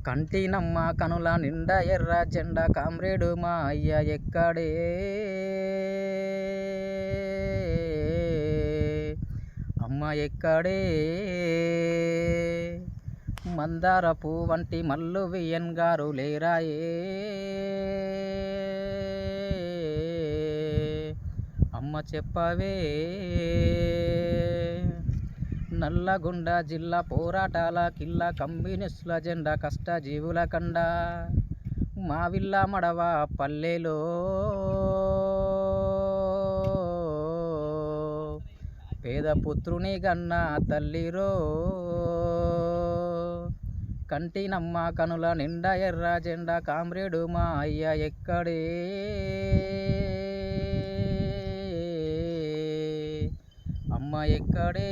కంటినమ్మ కనుల నిండా ఎర్ర జెండా కామ్రేడు మా అయ్య ఎక్కడే, అమ్మ ఎక్కడే. మందార పూ వంటి మల్లు వియన్ గారు లేరాయే, అమ్మ చెప్పవే. నల్లగొండ జిల్లా పోరాటాల కిల్లా కమ్యూనిస్టుల జెండా కష్టజీవుల కండ మావిల్ల మడవ పల్లెలో పేద పుత్రుని గన్న తల్లిరో. కంటినమ్మ కనుల నిండా ఎర్ర జెండా కామ్రేడు మా అయ్య ఎక్కడే, అమ్మ ఎక్కడే.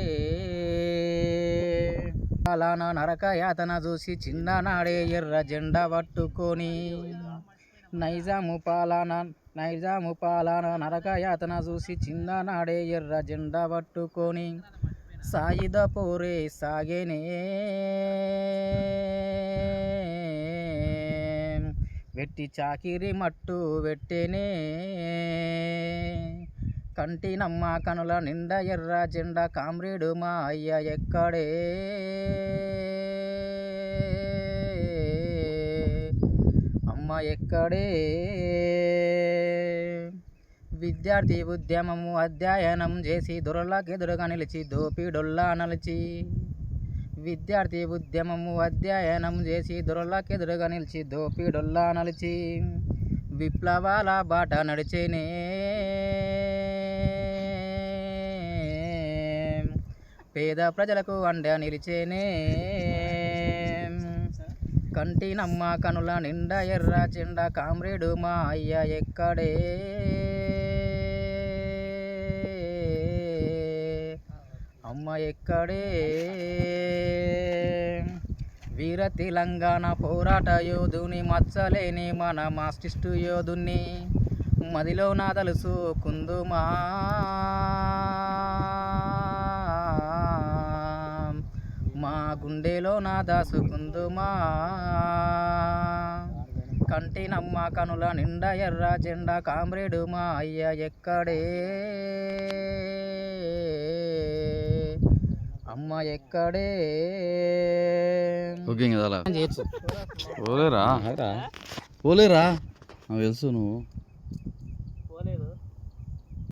పాలన నరక యాతన చూసి చిన్ననాడే ఎర్ర జెండా పట్టుకొని, నైజాము పాలన నరక యాతన చూసి చిన్ననాడే ఎర్ర జెండా పట్టుకొని సాయుధ పోరే సాగేనే. వెట్టి చాకిరి మట్టు వెట్టేనే. కంటినమ్మ కనుల నిండా ఎర్ర జెండా కామ్రేడు మా అయ్య ఎక్కడే, అమ్మ ఎక్కడే. విద్యార్థి ఉద్యమము అధ్యయనం చేసి దొరలకెదురుగా నిలిచి దోపిడొల్లా నలిచి, విద్యార్థి ఉద్యమము అధ్యయనం చేసి దొరలకెదురుగా నిలిచి దోపిడొల్లా నలిచి విప్లవాల బాట నడిచేనే. పేద ప్రజలకు అండ నిలిచేనే. కంటినమ్మ కనుల నిండా ఎర్ర జెండా కామ్రేడు మా అయ్య ఎక్కడే, అమ్మ ఎక్కడే. వీర తెలంగాణ పోరాట యోధుని మచ్చలేని మన మాస్టిస్టు యోధుని మదిలో నా తలుసుకుందుమా, మా గుండెలో నా దాసుకుందుమా. కంటినమ్మ కనుల నిండా ఎర్ర జెండా కామ్రేడు మా అయ్య ఎక్కడే, అమ్మ ఎక్కడే. ఓలేరా ఓలేరా తెలుసు నువ్వు.